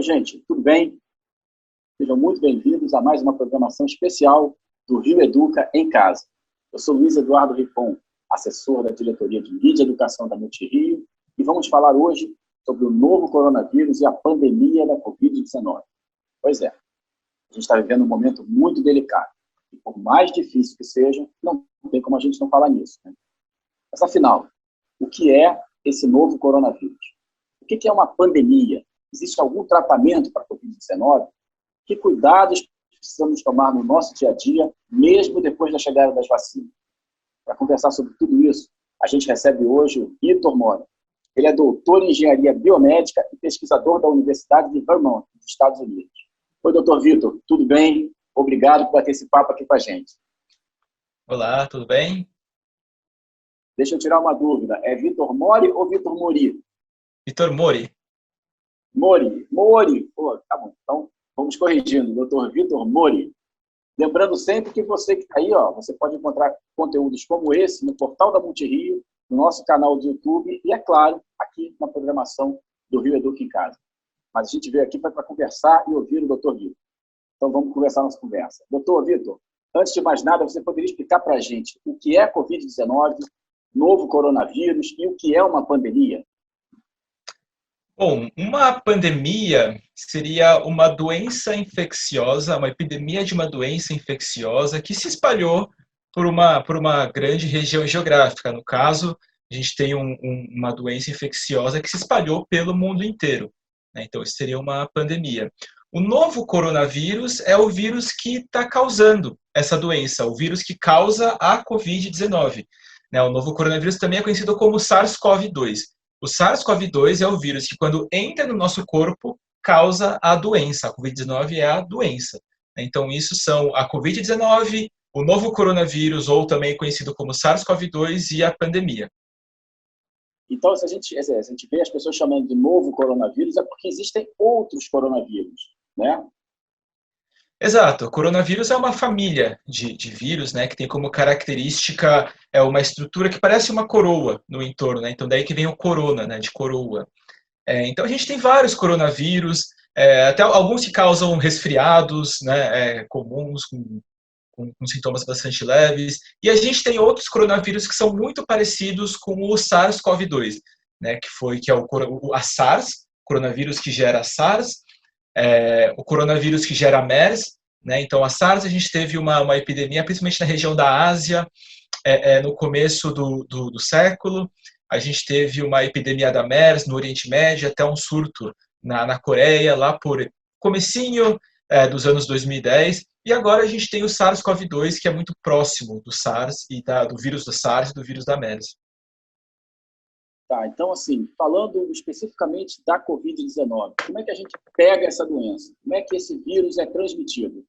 Oi, gente, tudo bem? Sejam muito bem-vindos a mais uma programação especial do Rio Educa em Casa. Eu sou Luiz Eduardo Ripon, assessor da Diretoria de Mídia e Educação da Multirio, e vamos falar hoje sobre o novo coronavírus e a pandemia da Covid-19. Pois é, a gente está vivendo um momento muito delicado, e por mais difícil que seja, não tem como a gente não falar nisso, né? Mas, afinal, o que é esse novo coronavírus? O que é uma pandemia? Existe algum tratamento para a Covid-19? Que cuidados precisamos tomar no nosso dia a dia, mesmo depois da chegada das vacinas? Para conversar sobre tudo isso, a gente recebe hoje o Vitor Mori. Ele é doutor em engenharia biomédica e pesquisador da Universidade de Vermont, nos Estados Unidos. Oi, doutor Vitor, tudo bem? Obrigado por bater esse papo aqui com a gente. Olá, tudo bem? Deixa eu tirar uma dúvida. É Vitor Mori ou Vitor Mori? Vitor Mori. Mori. Pô, tá bom. Então, vamos corrigindo. Doutor Vitor Mori. Lembrando sempre que você que está aí, você pode encontrar conteúdos como esse no portal da Multirio, no nosso canal do YouTube e, é claro, aqui na programação do Rio Educa em Casa. Mas a gente veio aqui para conversar e ouvir o doutor Vitor. Então, vamos começar a nossa conversa. Doutor Vitor, antes de mais nada, você poderia explicar para a gente o que é a Covid-19, novo coronavírus e o que é uma pandemia? Bom, uma pandemia seria uma doença infecciosa, uma epidemia de uma doença infecciosa que se espalhou por uma grande região geográfica. No caso, a gente tem uma doença infecciosa que se espalhou pelo mundo inteiro, né? Então, isso seria uma pandemia. O novo coronavírus é o vírus que está causando essa doença, o vírus que causa a Covid-19. O novo coronavírus também é conhecido como SARS-CoV-2. O SARS-CoV-2 é o vírus que, quando entra no nosso corpo, causa a doença. A Covid-19 é a doença. Então, isso são a Covid-19, o novo coronavírus, ou também conhecido como SARS-CoV-2, e a pandemia. Então, se a gente vê as pessoas chamando de novo coronavírus, é porque existem outros coronavírus, né? Exato. O coronavírus é uma família de vírus, né, que tem como característica uma estrutura que parece uma coroa no entorno, né? Então, daí que vem o corona, né, de coroa. Então, a gente tem vários coronavírus, até alguns que causam resfriados, né, comuns, com sintomas bastante leves. E a gente tem outros coronavírus que são muito parecidos com o SARS-CoV-2, né, que é a SARS, coronavírus que gera SARS, o coronavírus que gera MERS, né? Então, a SARS, a gente teve uma epidemia, principalmente na região da Ásia, no começo do século. A gente teve uma epidemia da MERS no Oriente Médio, até um surto na Coreia, lá por comecinho dos anos 2010. E agora a gente tem o SARS-CoV-2, que é muito próximo do SARS, e do vírus do SARS e do vírus da MERS. Tá, então, assim, falando especificamente da Covid-19, como é que a gente pega essa doença? Como é que esse vírus é transmitido?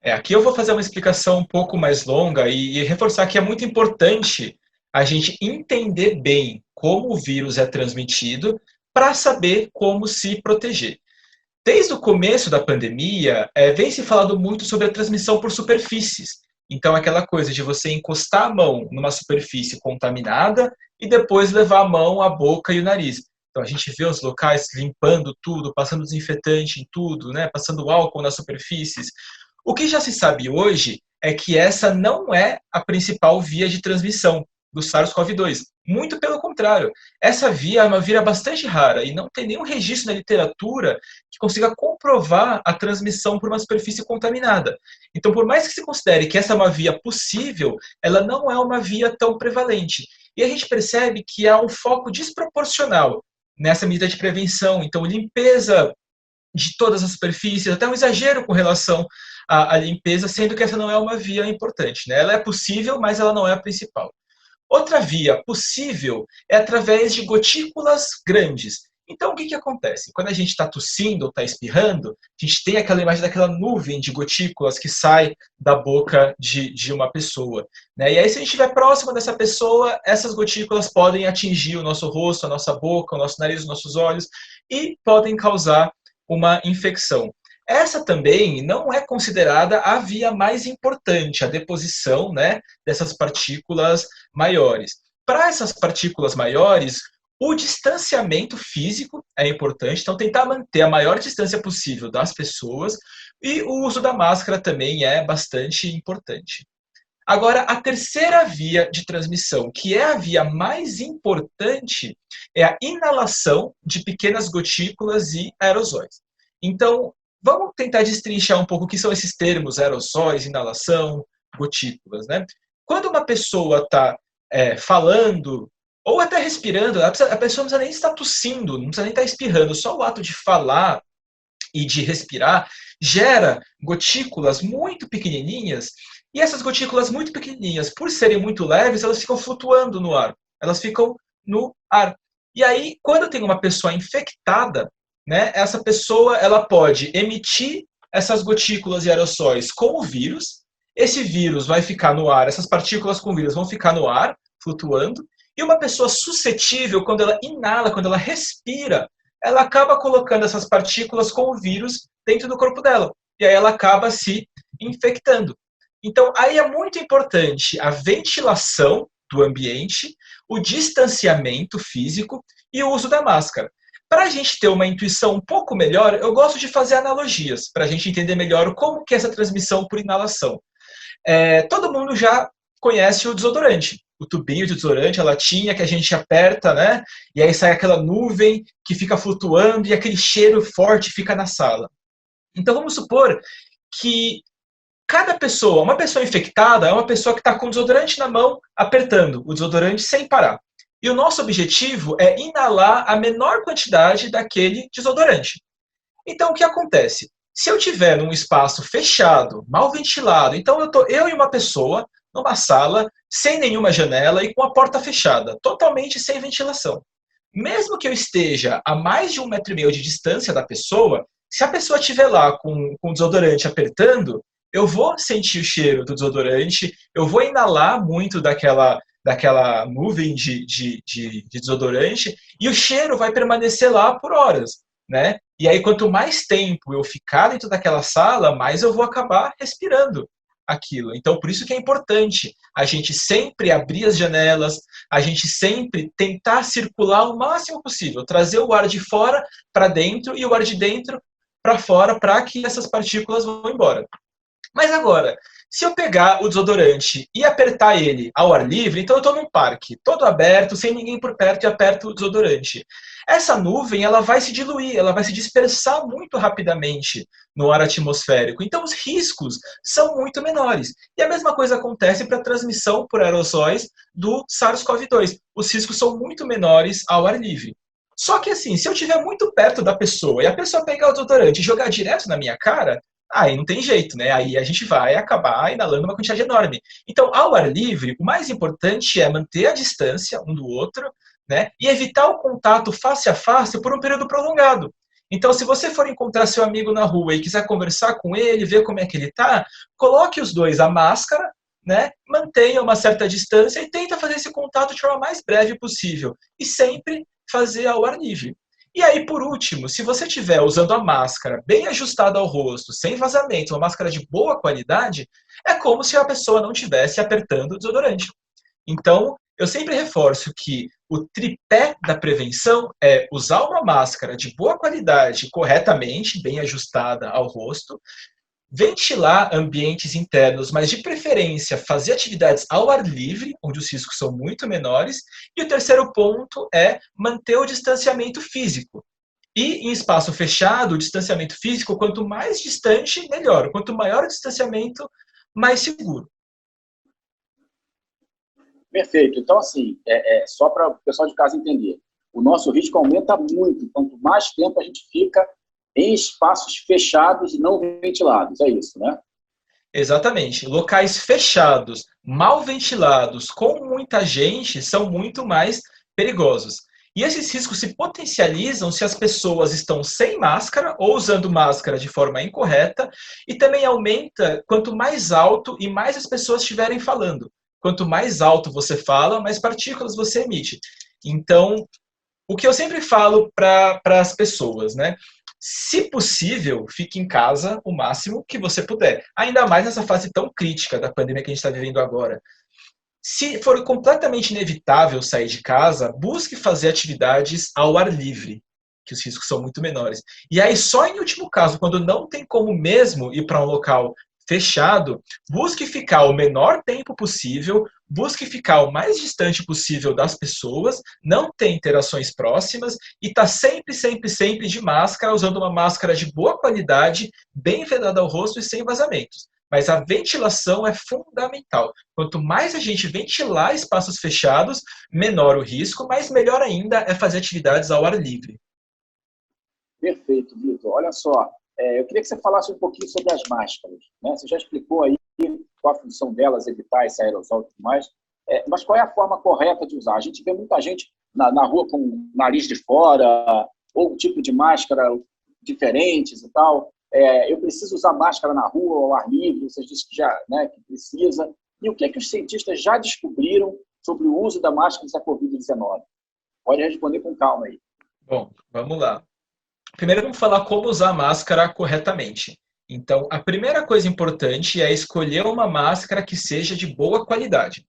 Aqui eu vou fazer uma explicação um pouco mais longa e reforçar que é muito importante a gente entender bem como o vírus é transmitido para saber como se proteger. Desde o começo da pandemia, vem se falando muito sobre a transmissão por superfícies. Então, aquela coisa de você encostar a mão numa superfície contaminada e depois levar a mão, a boca e o nariz. Então, a gente vê os locais limpando tudo, passando desinfetante em tudo, né? Passando álcool nas superfícies. O que já se sabe hoje é que essa não é a principal via de transmissão do SARS-CoV-2. Muito pelo contrário. Essa via é uma via bastante rara e não tem nenhum registro na literatura que consiga comprovar a transmissão por uma superfície contaminada. Então, por mais que se considere que essa é uma via possível, ela não é uma via tão prevalente. E a gente percebe que há um foco desproporcional nessa medida de prevenção. Então, limpeza de todas as superfícies, até um exagero com relação à limpeza, sendo que essa não é uma via importante, né? Ela é possível, mas ela não é a principal. Outra via possível é através de gotículas grandes. Então, o que acontece? Quando a gente está tossindo ou está espirrando, a gente tem aquela imagem daquela nuvem de gotículas que sai da boca de uma pessoa, né? E aí, se a gente estiver próximo dessa pessoa, essas gotículas podem atingir o nosso rosto, a nossa boca, o nosso nariz, os nossos olhos e podem causar uma infecção. Essa também não é considerada a via mais importante, a deposição, né, dessas partículas maiores. Para essas partículas maiores, O distanciamento físico é importante, então tentar manter a maior distância possível das pessoas, e o uso da máscara também é bastante importante. Agora, a terceira via de transmissão, que é a via mais importante, é a inalação de pequenas gotículas e aerosóis. Então, vamos tentar destrinchar um pouco o que são esses termos, aerossóis, inalação, gotículas, né? Quando uma pessoa está falando, ou até respirando, a pessoa não precisa nem estar tossindo, não precisa nem estar espirrando, só o ato de falar e de respirar gera gotículas muito pequenininhas, e essas gotículas muito pequenininhas, por serem muito leves, elas ficam flutuando no ar. Elas ficam no ar. E aí, quando tem uma pessoa infectada, né, essa pessoa ela pode emitir essas gotículas e aerossóis com o vírus. Esse vírus vai ficar no ar, essas partículas com vírus vão ficar no ar, flutuando. E uma pessoa suscetível, quando ela inala, quando ela respira, ela acaba colocando essas partículas com o vírus dentro do corpo dela. E aí ela acaba se infectando. Então, aí é muito importante a ventilação do ambiente, o distanciamento físico e o uso da máscara. Para a gente ter uma intuição um pouco melhor, eu gosto de fazer analogias, para a gente entender melhor como que é essa transmissão por inalação. Todo mundo já conhece o desodorante. O tubinho de desodorante, a latinha que a gente aperta, né? E aí sai aquela nuvem que fica flutuando e aquele cheiro forte fica na sala. Então vamos supor que cada pessoa, uma pessoa infectada é uma pessoa que está com o desodorante na mão, apertando o desodorante sem parar. E o nosso objetivo é inalar a menor quantidade daquele desodorante. Então, o que acontece? Se eu tiver num espaço fechado, mal ventilado, então eu e uma pessoa numa sala, sem nenhuma janela e com a porta fechada, totalmente sem ventilação. Mesmo que eu esteja a mais de 1,5 m de distância da pessoa, se a pessoa estiver lá com o desodorante apertando, eu vou sentir o cheiro do desodorante, eu vou inalar muito daquela nuvem de desodorante, e o cheiro vai permanecer lá por horas, né? E aí, quanto mais tempo eu ficar dentro daquela sala, mais eu vou acabar respirando aquilo. Então, por isso que é importante a gente sempre abrir as janelas, a gente sempre tentar circular o máximo possível, trazer o ar de fora para dentro e o ar de dentro para fora, para que essas partículas vão embora. Mas agora, se eu pegar o desodorante e apertar ele ao ar livre, então eu estou num parque, todo aberto, sem ninguém por perto, e aperto o desodorante. Essa nuvem ela vai se diluir, ela vai se dispersar muito rapidamente no ar atmosférico. Então os riscos são muito menores. E a mesma coisa acontece para a transmissão por aerossóis do SARS-CoV-2. Os riscos são muito menores ao ar livre. Só que assim, se eu estiver muito perto da pessoa e a pessoa pegar o desodorante e jogar direto na minha cara, aí não tem jeito, né? Aí a gente vai acabar inalando uma quantidade enorme. Então, ao ar livre, o mais importante é manter a distância um do outro, né? E evitar o contato face a face por um período prolongado. Então, se você for encontrar seu amigo na rua e quiser conversar com ele, ver como é que ele está, coloque os dois a máscara, né? Mantenha uma certa distância e tenta fazer esse contato de forma mais breve possível. E sempre fazer ao ar livre. E aí, por último, se você estiver usando a máscara bem ajustada ao rosto, sem vazamento, uma máscara de boa qualidade, é como se a pessoa não estivesse apertando o desodorante. Então, eu sempre reforço que o tripé da prevenção é usar uma máscara de boa qualidade, corretamente, bem ajustada ao rosto, ventilar ambientes internos, mas de preferência fazer atividades ao ar livre, onde os riscos são muito menores. E o terceiro ponto é manter o distanciamento físico. E em espaço fechado, o distanciamento físico, quanto mais distante, melhor. Quanto maior o distanciamento, mais seguro. Perfeito. Então, assim, só para o pessoal de casa entender, o nosso risco aumenta muito. Quanto mais tempo a gente fica em espaços fechados e não ventilados. É isso, né? Exatamente. Locais fechados, mal ventilados, com muita gente, são muito mais perigosos. E esses riscos se potencializam se as pessoas estão sem máscara ou usando máscara de forma incorreta, e também aumenta quanto mais alto e mais as pessoas estiverem falando. Quanto mais alto você fala, mais partículas você emite. Então, o que eu sempre falo para as pessoas, né? Se possível, fique em casa o máximo que você puder. Ainda mais nessa fase tão crítica da pandemia que a gente está vivendo agora. Se for completamente inevitável sair de casa, busque fazer atividades ao ar livre, que os riscos são muito menores. E aí, só em último caso, quando não tem como mesmo ir para um local fechado, busque ficar o menor tempo possível, busque ficar o mais distante possível das pessoas, não ter interações próximas e tá sempre, sempre, sempre de máscara, usando uma máscara de boa qualidade, bem vedada ao rosto e sem vazamentos. Mas a ventilação é fundamental. Quanto mais a gente ventilar espaços fechados, menor o risco, mas melhor ainda é fazer atividades ao ar livre. Perfeito, Vitor. Olha só, eu queria que você falasse um pouquinho sobre as máscaras, né? Você já explicou aí qual a função delas, evitar esse aerosol e tudo mais, mas qual é a forma correta de usar? A gente vê muita gente na rua com o nariz de fora, ou um tipo de máscara diferentes e tal. Eu preciso usar máscara na rua, ao ar livre, você disse que já, né, que precisa. E o que os cientistas já descobriram sobre o uso da máscara da Covid-19? Pode responder com calma aí. Bom, vamos lá. Primeiro vamos falar como usar a máscara corretamente. Então, a primeira coisa importante é escolher uma máscara que seja de boa qualidade.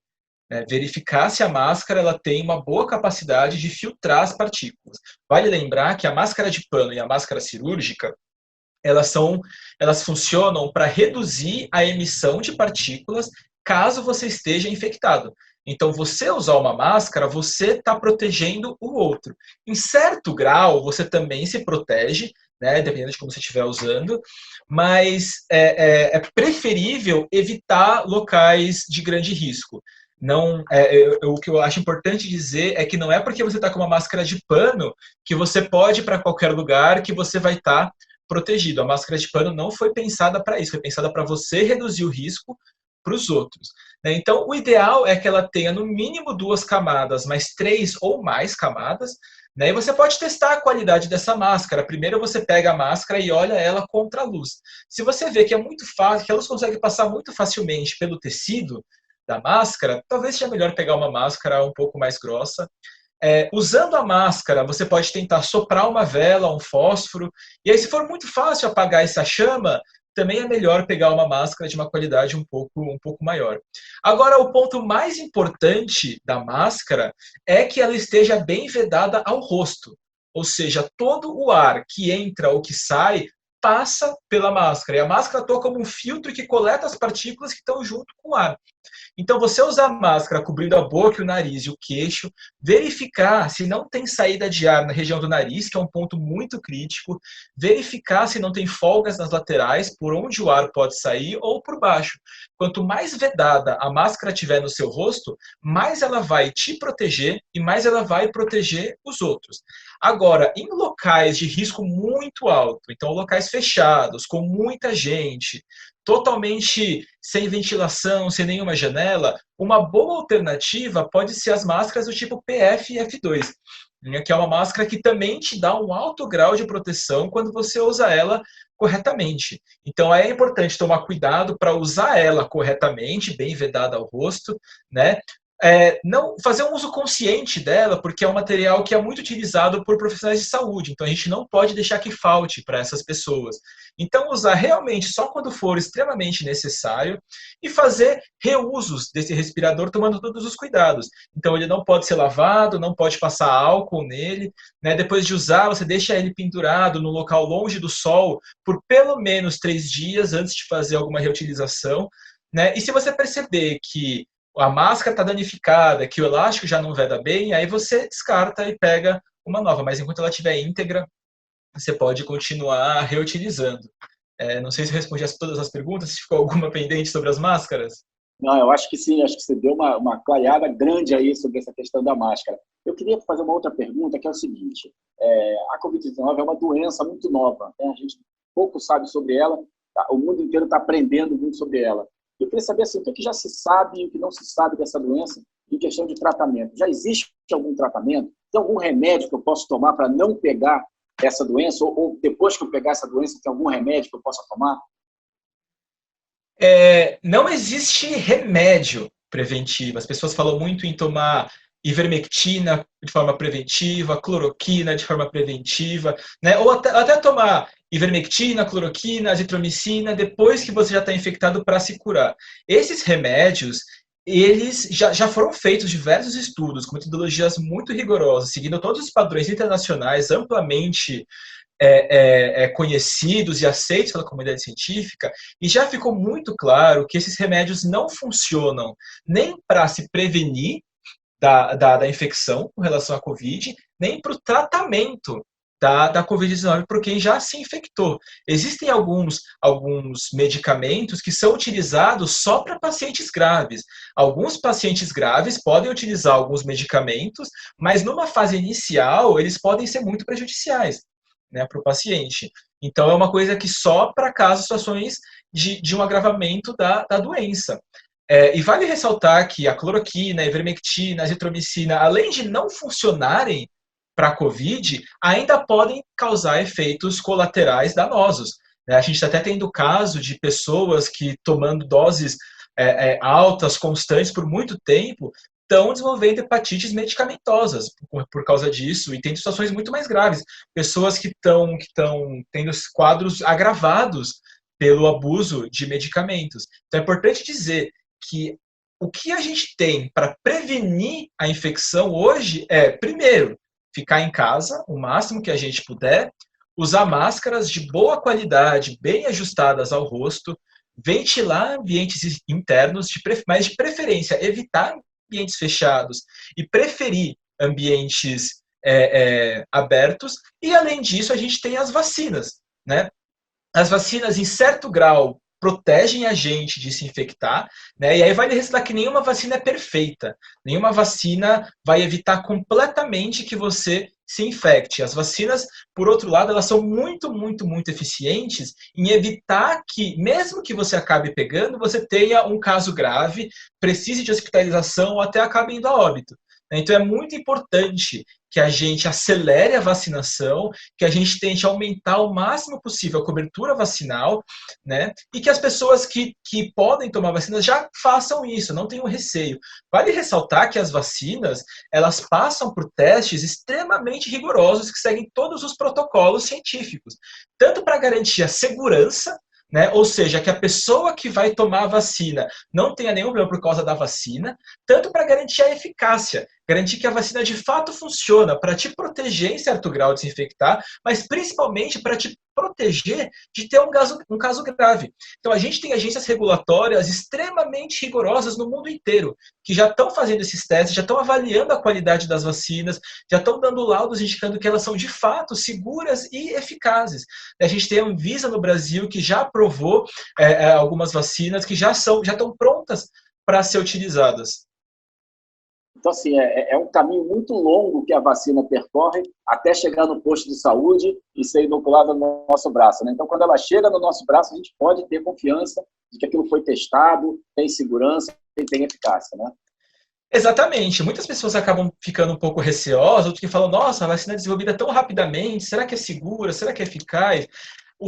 Né? Verificar se a máscara ela tem uma boa capacidade de filtrar as partículas. Vale lembrar que a máscara de pano e a máscara cirúrgica, elas funcionam para reduzir a emissão de partículas caso você esteja infectado. Então, você usar uma máscara, você está protegendo o outro. Em certo grau, você também se protege, né, dependendo de como você estiver usando, mas é preferível evitar locais de grande risco. Não, o que eu acho importante dizer é que não é porque você está com uma máscara de pano que você pode ir para qualquer lugar que você vai estar protegido. A máscara de pano não foi pensada para isso, foi pensada para você reduzir o risco para os outros. Então, o ideal é que ela tenha no mínimo 2 camadas, mas 3 ou mais camadas. E você pode testar a qualidade dessa máscara. Primeiro você pega a máscara e olha ela contra a luz. Se você vê que é muito fácil, que a luz consegue passar muito facilmente pelo tecido da máscara, talvez seja melhor pegar uma máscara um pouco mais grossa. Usando a máscara, você pode tentar soprar uma vela, um fósforo, e aí se for muito fácil apagar essa chama, também é melhor pegar uma máscara de uma qualidade um pouco maior. Agora, o ponto mais importante da máscara é que ela esteja bem vedada ao rosto, ou seja, todo o ar que entra ou que sai passa pela máscara, e a máscara atua como um filtro que coleta as partículas que estão junto com o ar. Então, você usar a máscara cobrindo a boca, o nariz e o queixo, verificar se não tem saída de ar na região do nariz, que é um ponto muito crítico, verificar se não tem folgas nas laterais, por onde o ar pode sair, ou por baixo. Quanto mais vedada a máscara tiver no seu rosto, mais ela vai te proteger e mais ela vai proteger os outros. Agora, em locais de risco muito alto, então locais fechados, com muita gente, totalmente sem ventilação, sem nenhuma janela, uma boa alternativa pode ser as máscaras do tipo PFF2, que é uma máscara que também te dá um alto grau de proteção quando você usa ela corretamente. Então é importante tomar cuidado para usar ela corretamente, bem vedada ao rosto, né? Não fazer um uso consciente dela, porque é um material que é muito utilizado por profissionais de saúde, então a gente não pode deixar que falte para essas pessoas. Então, usar realmente só quando for extremamente necessário e fazer reusos desse respirador tomando todos os cuidados. Então, ele não pode ser lavado, não pode passar álcool nele, né? Depois de usar, você deixa ele pendurado no local longe do sol por pelo menos 3 dias antes de fazer alguma reutilização, né? E se você perceber que a máscara está danificada, que o elástico já não veda bem, aí você descarta e pega uma nova. Mas enquanto ela estiver íntegra, você pode continuar reutilizando. Não sei se eu respondi todas as perguntas, se ficou alguma pendente sobre as máscaras. Não, eu acho que sim, acho que você deu uma clareada grande aí sobre essa questão da máscara. Eu queria fazer uma outra pergunta, que é o seguinte: a Covid-19 é uma doença muito nova, né? A gente pouco sabe sobre ela, o mundo inteiro está aprendendo muito sobre ela. Eu queria saber assim, o que já se sabe e o que não se sabe dessa doença em questão de tratamento. Já existe algum tratamento? Tem algum remédio que eu posso tomar para não pegar essa doença? Ou depois que eu pegar essa doença, tem algum remédio que eu possa tomar? Não existe remédio preventivo. As pessoas falam muito em tomar ivermectina de forma preventiva, cloroquina de forma preventiva, né? Ou até tomar ivermectina, cloroquina, azitromicina depois que você já está infectado para se curar. Esses remédios, eles já foram feitos diversos estudos com metodologias muito rigorosas, seguindo todos os padrões internacionais amplamente conhecidos e aceitos pela comunidade científica, e já ficou muito claro que esses remédios não funcionam nem para se prevenir da infecção com relação à Covid, nem para o tratamento da Covid-19 por quem já se infectou. Existem alguns medicamentos que são utilizados só para pacientes graves. Alguns pacientes graves podem utilizar alguns medicamentos, mas numa fase inicial eles podem ser muito prejudiciais, né, para o paciente. Então é uma coisa que só para casos, situações de um agravamento da doença. E vale ressaltar que a cloroquina, a ivermectina, a azitromicina, além de não funcionarem para a Covid, ainda podem causar efeitos colaterais danosos. A gente está até tendo caso de pessoas que, tomando doses altas, constantes por muito tempo, estão desenvolvendo hepatites medicamentosas por causa disso, e tem situações muito mais graves. Pessoas que estão tendo quadros agravados pelo abuso de medicamentos. Então é importante dizer que o que a gente tem para prevenir a infecção hoje é, primeiro, ficar em casa o máximo que a gente puder, usar máscaras de boa qualidade, bem ajustadas ao rosto, ventilar ambientes internos, mas de preferência evitar ambientes fechados e preferir ambientes abertos. E, além disso, a gente tem as vacinas, né? As vacinas, em certo grau, protegem a gente de se infectar, né? E aí vale ressaltar que nenhuma vacina é perfeita. Nenhuma vacina vai evitar completamente que você se infecte. As vacinas, por outro lado, elas são muito, muito, muito eficientes em evitar que, mesmo que você acabe pegando, você tenha um caso grave, precise de hospitalização ou até acabe indo a óbito. Então é muito importante que a gente acelere a vacinação, que a gente tente aumentar o máximo possível a cobertura vacinal, né? E que as pessoas que podem tomar vacinas já façam isso, não tenham receio. Vale ressaltar que as vacinas, elas passam por testes extremamente rigorosos que seguem todos os protocolos científicos, tanto para garantir a segurança, né? Ou seja, que a pessoa que vai tomar a vacina não tenha nenhum problema por causa da vacina, tanto para garantir a eficácia, garantir que a vacina de fato funciona para te proteger em certo grau de se infectar, mas principalmente para te proteger de ter um caso grave. Então a gente tem agências regulatórias extremamente rigorosas no mundo inteiro, que já estão fazendo esses testes, já estão avaliando a qualidade das vacinas, já estão dando laudos indicando que elas são de fato seguras e eficazes. A gente tem a Anvisa no Brasil, que já aprovou algumas vacinas que já estão prontas para ser utilizadas. Então, assim, é um caminho muito longo que a vacina percorre até chegar no posto de saúde e ser inoculada no nosso braço, né? Então, quando ela chega no nosso braço, a gente pode ter confiança de que aquilo foi testado, tem segurança e tem eficácia, né? Exatamente. Muitas pessoas acabam ficando um pouco receosas, outros que falam, nossa, a vacina é desenvolvida tão rapidamente, será que é segura, será que é eficaz?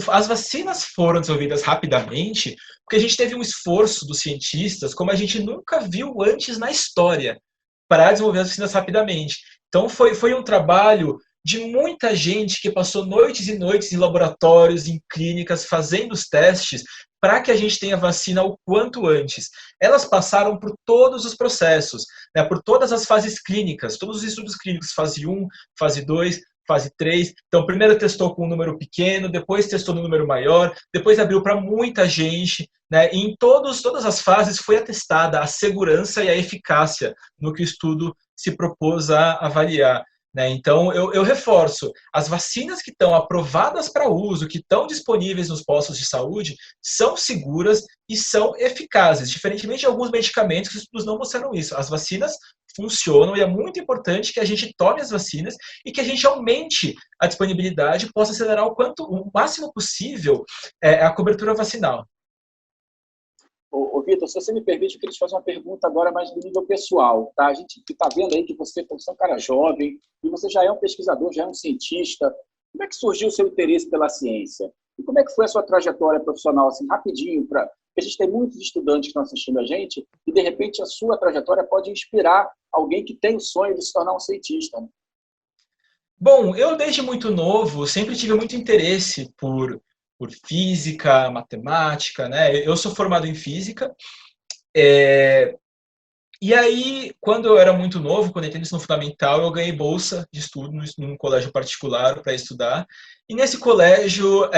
As vacinas foram desenvolvidas rapidamente porque a gente teve um esforço dos cientistas como a gente nunca viu antes na história para desenvolver as vacinas rapidamente. Então foi um trabalho de muita gente que passou noites e noites em laboratórios, em clínicas, fazendo os testes para que a gente tenha vacina o quanto antes. Elas passaram por todos os processos, né, por todas as fases clínicas, todos os estudos clínicos, fase 1, fase 2, fase 3. Então, primeiro testou com um número pequeno, depois testou no número maior, depois abriu para muita gente, né? E em todas as fases foi atestada a segurança e a eficácia no que o estudo se propôs a avaliar, né? Então, eu reforço, as vacinas que estão aprovadas para uso, que estão disponíveis nos postos de saúde, são seguras e são eficazes, diferentemente de alguns medicamentos que os estudos não mostraram isso. As vacinas funcionam e é muito importante que a gente tome as vacinas e que a gente aumente a disponibilidade e possa acelerar o máximo possível a cobertura vacinal. Ô Vitor, se você me permite, eu queria te fazer uma pergunta agora mais do nível pessoal. Tá? A gente está vendo aí que você é um cara jovem e você já é um pesquisador, já é um cientista. Como é que surgiu o seu interesse pela ciência? E como é que foi a sua trajetória profissional, assim, rapidinho, porque a gente tem muitos estudantes que estão assistindo a gente e, de repente, a sua trajetória pode inspirar alguém que tem o sonho de se tornar um cientista. Né? Bom, eu desde muito novo sempre tive muito interesse por física, matemática, né? Eu sou formado em física, E aí, quando eu era muito novo, quando eu entrei no ensino fundamental, eu ganhei bolsa de estudo num colégio particular para estudar. E nesse colégio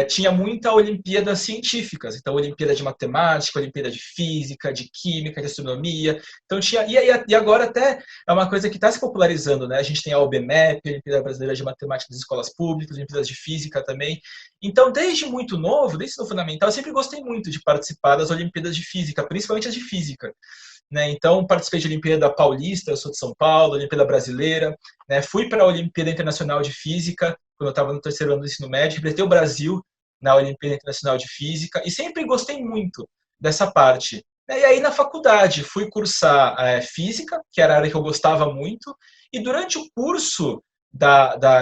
tinha muita Olimpíadas científicas. Então, Olimpíada de Matemática, Olimpíada de Física, de Química, de Astronomia. Então, tinha. E agora até é uma coisa que está se popularizando, né? A gente tem a OBMEP, a Olimpíada Brasileira de Matemática das Escolas Públicas, Olimpíadas de Física também. Então, desde muito novo, desde o ensino fundamental, eu sempre gostei muito de participar das Olimpíadas de Física, principalmente as de Física. Né? Então, participei de Olimpíada Paulista, eu sou de São Paulo, Olimpíada Brasileira, né? Fui para a Olimpíada Internacional de Física, quando eu estava no terceiro ano do ensino médio, representei o Brasil na Olimpíada Internacional de Física, e sempre gostei muito dessa parte. E aí, na faculdade, fui cursar Física, que era a área que eu gostava muito, e durante o curso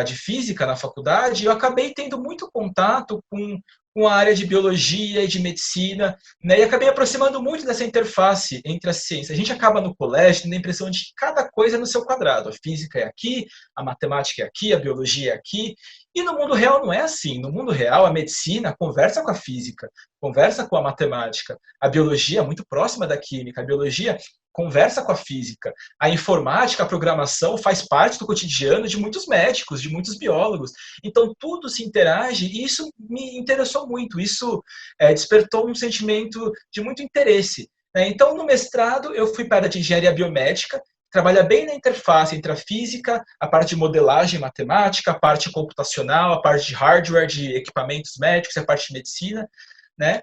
de Física na faculdade, eu acabei tendo muito contato com a área de biologia e de medicina, né? E acabei aproximando muito dessa interface entre a ciência. A gente acaba no colégio tendo a impressão de que cada coisa é no seu quadrado. A física é aqui, a matemática é aqui, a biologia é aqui. E no mundo real não é assim. No mundo real, a medicina conversa com a física, conversa com a matemática. A biologia é muito próxima da química. A biologia conversa com a física. A informática, a programação faz parte do cotidiano de muitos médicos, de muitos biólogos. Então, tudo se interage e isso me interessou muito. Isso despertou um sentimento de muito interesse. Né? Então, no mestrado, eu fui para a área de engenharia biomédica, trabalha bem na interface entre a física, a parte de modelagem matemática, a parte computacional, a parte de hardware, de equipamentos médicos, a parte de medicina, né?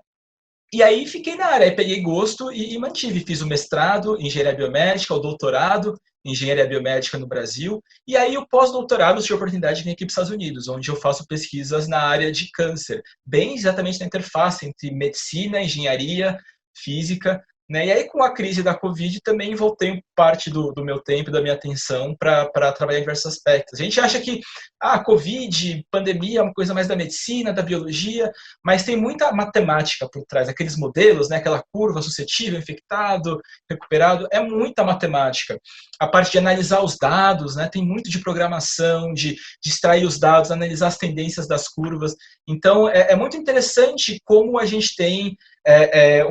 E aí fiquei na área, aí peguei gosto e mantive. Fiz o mestrado em engenharia biomédica, o doutorado em engenharia biomédica no Brasil, e aí o pós-doutorado tive a oportunidade de vir aqui para os Estados Unidos, onde eu faço pesquisas na área de câncer, bem exatamente na interface entre medicina, engenharia, física, né? E aí com a crise da Covid também voltei parte do meu tempo, da minha atenção para trabalhar em diversos aspectos. A gente acha que a Covid, pandemia é uma coisa mais da medicina, da biologia, mas tem muita matemática por trás, aqueles modelos, né, aquela curva suscetível, infectado, recuperado, é muita matemática. A parte de analisar os dados, né, tem muito de programação, de extrair os dados, analisar as tendências das curvas. Então, é muito interessante como a gente tem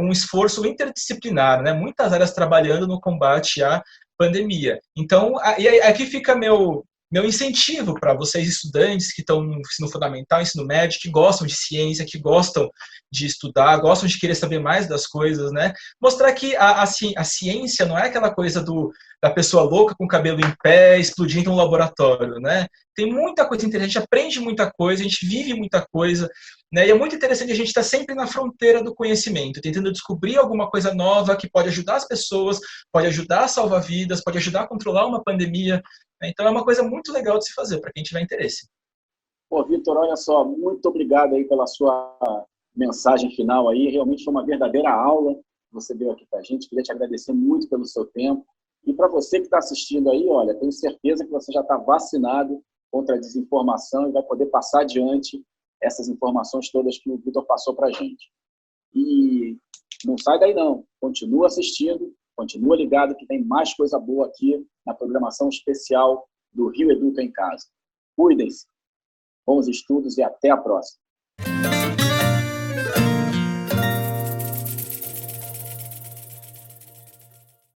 um esforço interdisciplinar, né, muitas áreas trabalhando no combate à pandemia. Então, aqui fica meu incentivo para vocês estudantes que estão no ensino fundamental, ensino médio, que gostam de ciência, que gostam de estudar, gostam de querer saber mais das coisas, né? Mostrar que a ciência não é aquela coisa da pessoa louca com o cabelo em pé, explodindo um laboratório, né? Tem muita coisa interessante, a gente aprende muita coisa, a gente vive muita coisa, né? E é muito interessante a gente estar sempre na fronteira do conhecimento, tentando descobrir alguma coisa nova que pode ajudar as pessoas, pode ajudar a salvar vidas, pode ajudar a controlar uma pandemia. Então é uma coisa muito legal de se fazer para quem tiver interesse. Pô, Vitor, olha só, muito obrigado aí pela sua mensagem final aí. Realmente foi uma verdadeira aula que você deu aqui para a gente. Queria te agradecer muito pelo seu tempo. E para você que está assistindo aí, olha, tenho certeza que você já está vacinado contra a desinformação e vai poder passar adiante essas informações todas que o Vitor passou para a gente. E não sai daí não, continua assistindo, continua ligado que tem mais coisa boa aqui na programação especial do Rio Educa em Casa. Cuidem-se, bons estudos e até a próxima.